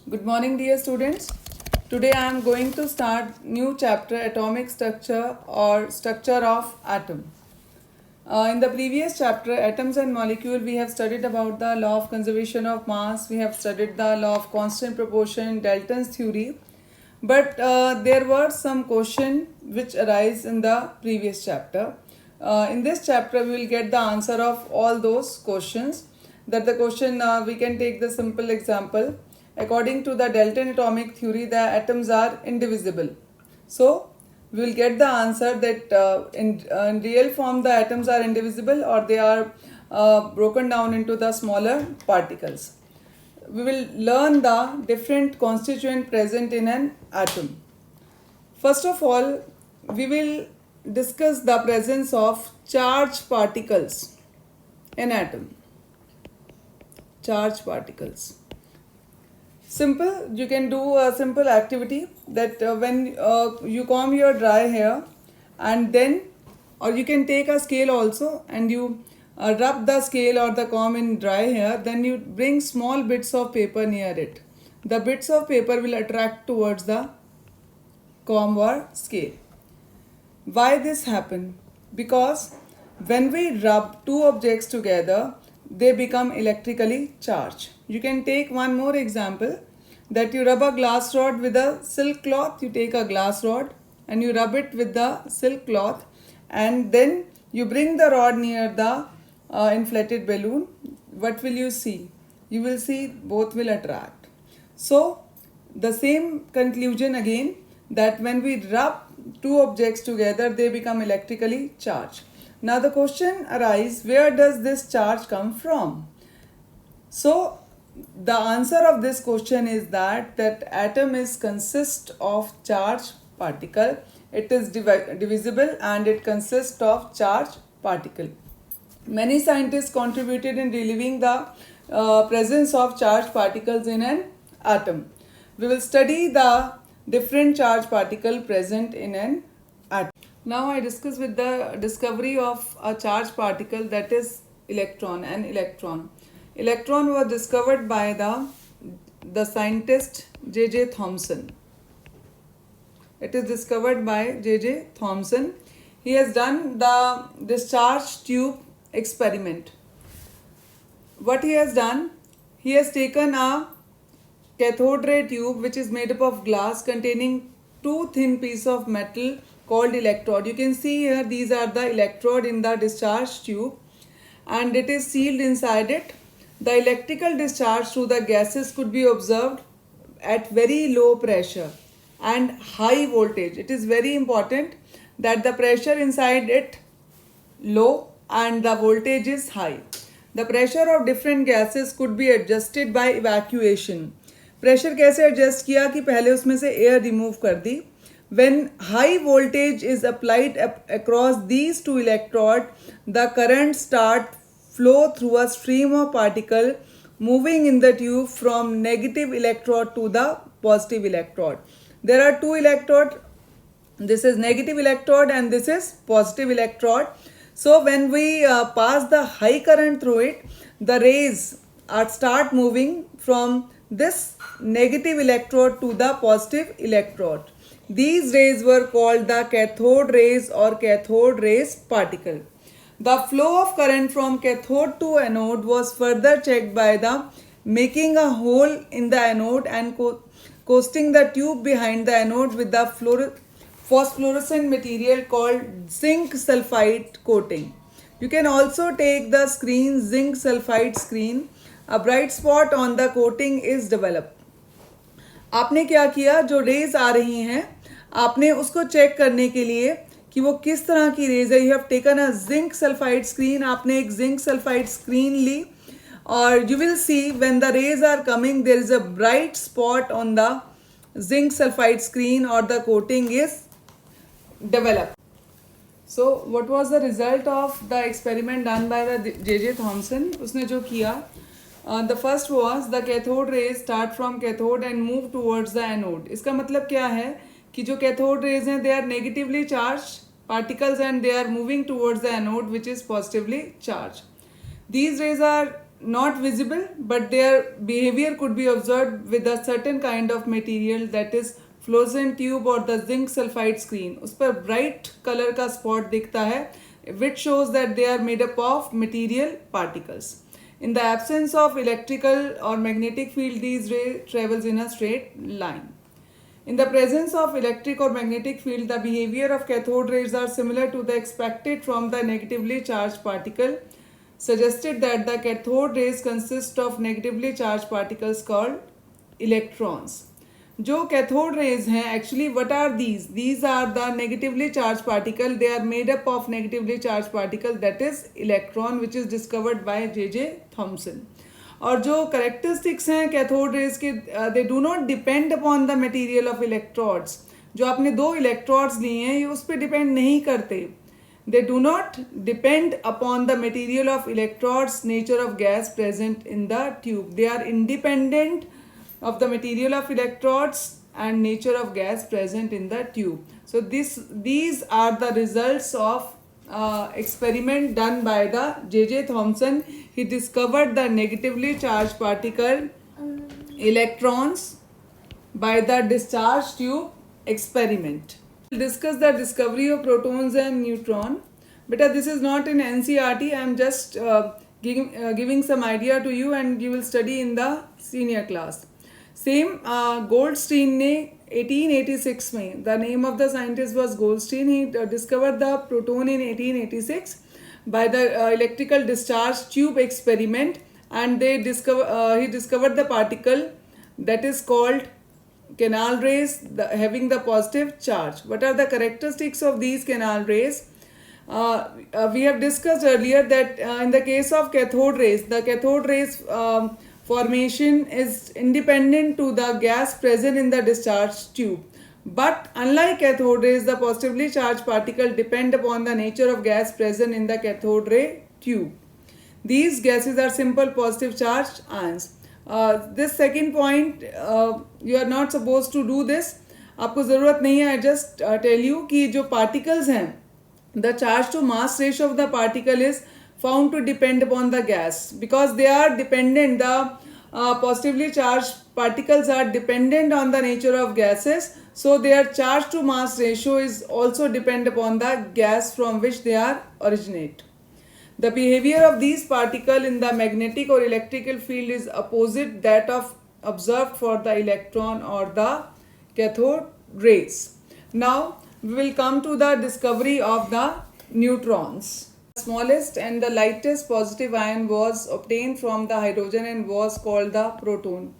Good morning, dear students. Today I am going to start new chapter, atomic structure or structure of atom. In the previous chapter, atoms and molecule, we have studied about the law of conservation of mass. We have studied the law of constant proportion, Dalton's theory. But there were some questions which arise in the previous chapter. In this chapter, we will get the answer of all those questions. That the question, we can take the simple example. According to the Dalton atomic theory, the atoms are indivisible. So, we will get the answer that in real form the atoms are indivisible or they are broken down into the smaller particles. We will learn the different constituent present in an atom. First of all, we will discuss the presence of charged particles in atom. Charged particles. Simple, you can do a simple activity that when you comb your dry hair and then, or you can take a scale also and you rub the scale or the comb in dry hair, then you bring small bits of paper near it. The bits of paper will attract towards the comb or scale. Why this happen? Because when we rub two objects together, they become electrically charged. You can take one more example that you rub a glass rod with a silk cloth. You take a glass rod and you rub it with the silk cloth and then you bring the rod near the inflated balloon. What will you see? You will see both will attract. So the same conclusion again, that when we rub two objects together, they become electrically charged. Now the question arises, where does this charge come from? So the answer of this question is that atom is consist of charged particle. It is divisible and it consists of charged particle. Many scientists contributed in relieving the presence of charged particles in an atom. We will study the different charged particle present in an atom. Now I discuss with the discovery of a charged particle, that is electron. An electron. Electron was discovered by the scientist J.J. Thomson. It is discovered by J.J. Thomson. He has done the discharge tube experiment. What he has done? He has taken a cathode ray tube which is made up of glass containing two thin pieces of metal called electrode. You can see here these are the electrode in the discharge tube and it is sealed inside it. The electrical discharge through the gases could be observed at very low pressure and high voltage. It is very important that the pressure inside it low and the voltage is high. The pressure of different gases could be adjusted by evacuation. Pressure कैसे adjust किया कि पहले उसमें से air remove कर दी. When high voltage is applied across these two electrodes, the current start flow through a stream of particle moving in the tube from negative electrode to the positive electrode. There are two electrodes. This is negative electrode and this is positive electrode. So when we pass the high current through it, the rays start moving from this negative electrode to the positive electrode. These rays were called the cathode rays or cathode rays particle. The flow of current from cathode to anode was further checked by the making a hole in the anode and coating the tube behind the anode with the phosphorescent material called zinc sulfide coating. You can also take the screen, zinc sulfide screen. A bright spot on the coating is developed. आपने क्या किया, जो raise आ रही हैं आपने उसको check करने के लिए कि वो किस तरह की रेज है. You have taken a zinc sulphide screen. आपने एक जिंक सल्फाइड स्क्रीन ली और you will see when the rays are coming there is a bright spot on the zinc sulphide screen और the coating is developed. So what was the result of the experiment done by the J.J. Thomson? उसने जो किया, the first was the cathode rays start from cathode and move towards the anode. इसका मतलब क्या है कि जो cathode rays हैं they are negatively charged particles and they are moving towards the anode which is positively charged. These rays are not visible, but their behavior could be observed with a certain kind of material, that is fluorescent tube or the zinc sulfide screen. उस पर bright color का spot दिखता है, which shows that they are made up of material particles. In the absence of electrical or magnetic field, these rays travels in a straight line. In the presence of electric or magnetic field, the behavior of cathode rays are similar to the expected from the negatively charged particle, suggested that the cathode rays consist of negatively charged particles called electrons. जो cathode rays हैं, actually what are these? These are the negatively charged particle. They are made up of negatively charged particle, that is electron, which is discovered by J.J. Thomson. और जो characteristics हैं cathode rays के, they do not depend upon the material of electrodes. जो आपने दो electrodes लिए हैं, ये उस पर depend नहीं करते. They do not depend upon the material of electrodes, nature of gas present in the tube. They are independent of the material of electrodes and nature of gas present in the tube. So these are the results of experiment done by the J.J. Thomson. He discovered the negatively charged particle electrons by the discharge tube experiment. We'll discuss the discovery of protons and neutron. Beta, this is not in NCERT. I am just giving some idea to you, and you will study in the senior class. Same Goldstein ने 1886 में, the name of the scientist was Goldstein. He discovered the proton in 1886 by the electrical discharge tube experiment, and he discovered the particle that is called canal rays, having the positive charge. What are the characteristics of these canal rays? We have discussed earlier that in the case of cathode rays, the cathode rays formation is independent to the gas present in the discharge tube. But unlike cathode rays, the positively charged particle depend upon the nature of gas present in the cathode ray tube. These gases are simple positive charged ions. This second point, you are not supposed to do this. आपको ज़रूरत नहीं है. I just tell you कि जो particles हैं, the charge to mass ratio of the particle is found to depend upon the gas, because they are dependent. The positively charged particles are dependent on the nature of gases, so their charge to mass ratio is also depend upon the gas from which they are originate. The behavior of these particles in the magnetic or electrical field is opposite that of observed for the electron or the cathode rays. Now we will come to the discovery of the neutrons. The smallest and the lightest positive ion was obtained from the hydrogen and was called the proton.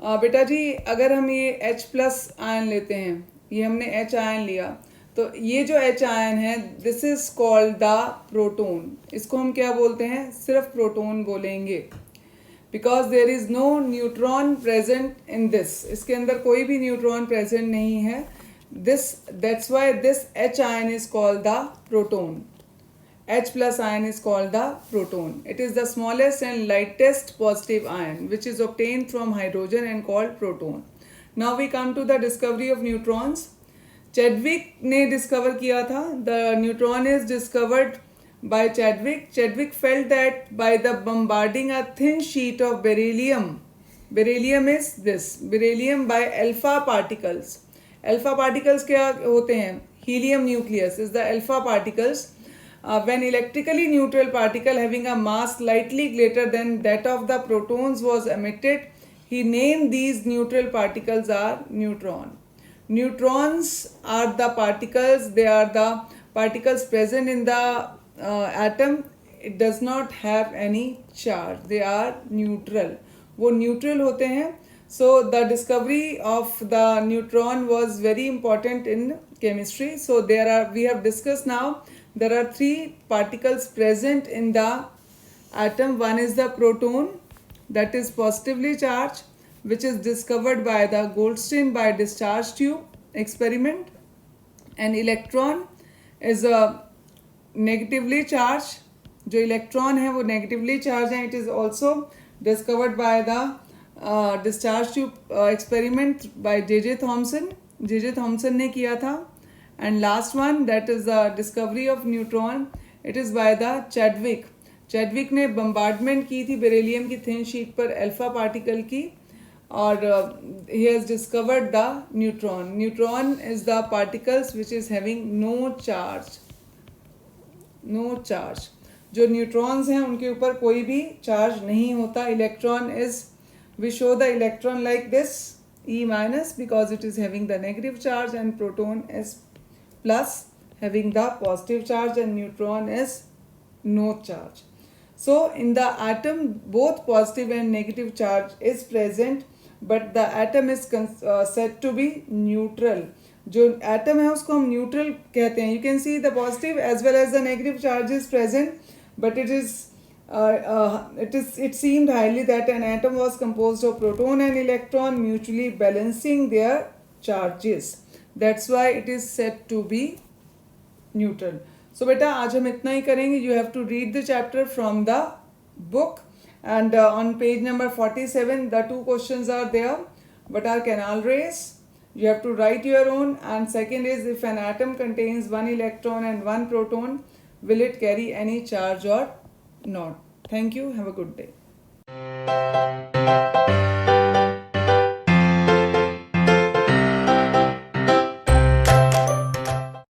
बेटा जी, अगर हम ये H plus ion लेते हैं, ये हमने H ion लिया, तो ये जो H आयन है, this is called the proton. इसको हम क्या बोलते हैं? सिर्फ प्रोटोन बोलेंगे, because there is no neutron present in this. इसके अंदर कोई भी न्यूट्रॉन प्रेजेंट नहीं है. That's why this H ion is called the proton. H plus ion is called the proton. It is the smallest and lightest positive ion which is obtained from hydrogen and called proton. Now we come to the discovery of neutrons. Chadwick ने discover किया था. The neutron is discovered by Chadwick. Chadwick felt that by the bombarding a thin sheet of beryllium is this, beryllium by alpha particles. Alpha particles क्या होते हैं? Helium nucleus is the alpha particles. When electrically neutral particle having a mass slightly greater than that of the protons was emitted, he named these neutral particles are neutron. Neutrons are the particles, they are the particles present in the atom. It does not have any charge. They are neutral. वो neutral होते हैं. So the discovery of the neutron was very important in chemistry. So we have discussed now, there are three particles present in the atom. One is the proton, that is positively charged, which is discovered by the Goldstein by discharge tube experiment. And electron is a negatively charged. जो electron है वो negatively charged है. It is also discovered by the discharge tube experiment by J.J. Thomson. J.J. Thomson ने किया था. And last one, that is the discovery of neutron. It is by the Chadwick. Chadwick ने bombardment की थी beryllium की thin sheet पर alpha particle की, और he has discovered the neutron. Neutron is the particles which is having no charge. जो neutrons हैं उनके ऊपर कोई भी चार्ज नहीं होता. Electron is, we show the electron like this, E minus, because it is having the negative charge, and proton is plus, having the positive charge, and neutron is no charge. So in the atom both positive and negative charge is present, but the atom is said to be neutral. जो atom है उसको हम neutral कहते हैं. You can see the positive as well as the negative charge is present, but it seemed highly that an atom was composed of proton and electron mutually balancing their charges. That's why it is said to be neutral. So बेटा आज हम इतना ही करेंगे. You have to read the chapter from the book, and on page number 47 the 2 questions are there. What are canal rays? You have to write your own. And second is, if an atom contains 1 electron and 1 proton, will it carry any charge or not? Thank you. Have a good day.